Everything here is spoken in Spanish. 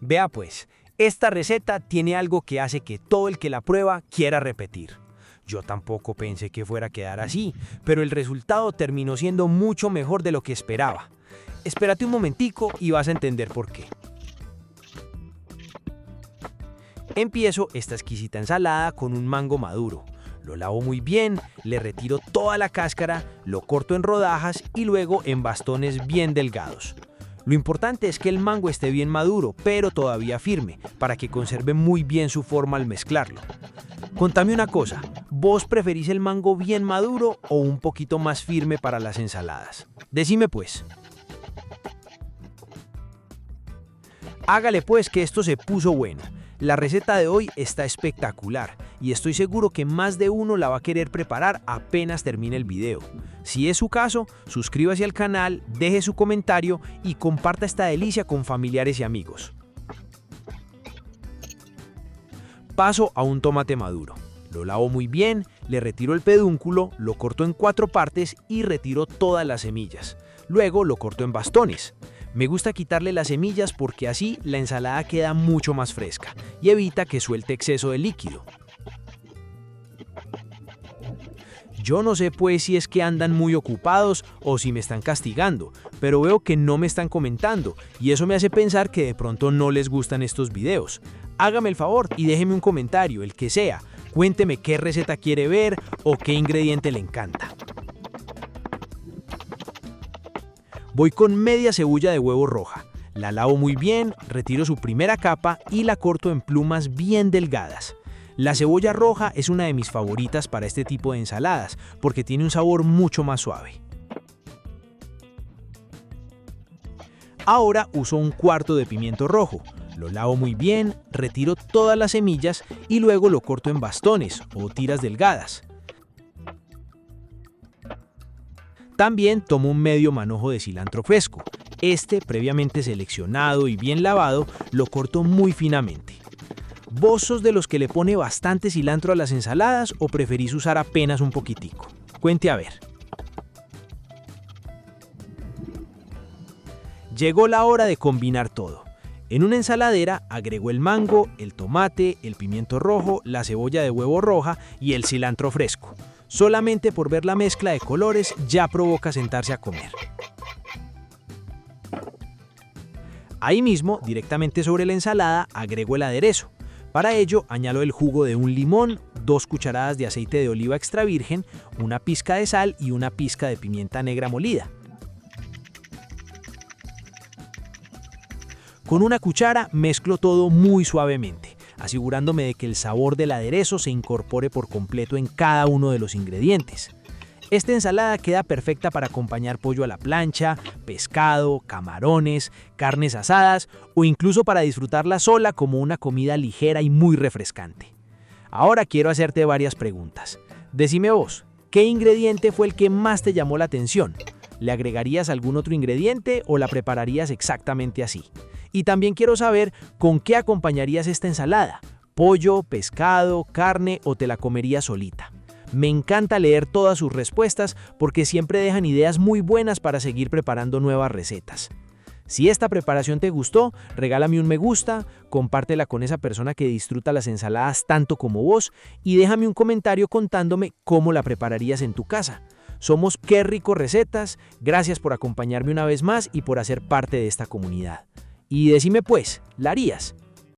Vea pues, esta receta tiene algo que hace que todo el que la prueba quiera repetir. Yo tampoco pensé que fuera a quedar así, pero el resultado terminó siendo mucho mejor de lo que esperaba. Espérate un momentico y vas a entender por qué. Empiezo esta exquisita ensalada con un mango maduro. Lo lavo muy bien, le retiro toda la cáscara, lo corto en rodajas y luego en bastones bien delgados. Lo importante es que el mango esté bien maduro, pero todavía firme, para que conserve muy bien su forma al mezclarlo. Contame una cosa, ¿vos preferís el mango bien maduro o un poquito más firme para las ensaladas? Decime pues. Hágale pues que esto se puso bueno. La receta de hoy está espectacular y estoy seguro que más de uno la va a querer preparar apenas termine el video. Si es su caso, suscríbase al canal, deje su comentario y comparta esta delicia con familiares y amigos. Paso a un tomate maduro. Lo lavo muy bien, le retiro el pedúnculo, lo corto en 4 partes y retiro todas las semillas. Luego lo corto en bastones. Me gusta quitarle las semillas porque así la ensalada queda mucho más fresca y evita que suelte exceso de líquido. Yo no sé pues si es que andan muy ocupados o si me están castigando, pero veo que no me están comentando y eso me hace pensar que de pronto no les gustan estos videos. Hágame el favor y déjeme un comentario, el que sea. Cuénteme qué receta quiere ver o qué ingrediente le encanta. Voy con media cebolla de huevo roja. La lavo muy bien, retiro su primera capa y la corto en plumas bien delgadas. La cebolla roja es una de mis favoritas para este tipo de ensaladas porque tiene un sabor mucho más suave. Ahora uso un cuarto de pimiento rojo. Lo lavo muy bien, retiro todas las semillas y luego lo corto en bastones o tiras delgadas. También tomo un medio manojo de cilantro fresco. Este, previamente seleccionado y bien lavado, lo corto muy finamente. ¿Vos sos de los que le pone bastante cilantro a las ensaladas o preferís usar apenas un poquitico? Cuente a ver. Llegó la hora de combinar todo. En una ensaladera agrego el mango, el tomate, el pimiento rojo, la cebolla de huevo roja y el cilantro fresco. Solamente por ver la mezcla de colores ya provoca sentarse a comer. Ahí mismo, directamente sobre la ensalada, agrego el aderezo. Para ello, añado el jugo de un limón, 2 cucharadas de aceite de oliva extra virgen, una pizca de sal y una pizca de pimienta negra molida. Con una cuchara mezclo todo muy suavemente, asegurándome de que el sabor del aderezo se incorpore por completo en cada uno de los ingredientes. Esta ensalada queda perfecta para acompañar pollo a la plancha, pescado, camarones, carnes asadas o incluso para disfrutarla sola como una comida ligera y muy refrescante. Ahora quiero hacerte varias preguntas. Decime vos, ¿qué ingrediente fue el que más te llamó la atención? ¿Le agregarías algún otro ingrediente o la prepararías exactamente así? Y también quiero saber con qué acompañarías esta ensalada. ¿Pollo, pescado, carne o te la comerías solita? Me encanta leer todas sus respuestas porque siempre dejan ideas muy buenas para seguir preparando nuevas recetas. Si esta preparación te gustó, regálame un me gusta, compártela con esa persona que disfruta las ensaladas tanto como vos y déjame un comentario contándome cómo la prepararías en tu casa. Somos Qué Rico Recetas, gracias por acompañarme una vez más y por hacer parte de esta comunidad. Y decime pues, ¿la harías?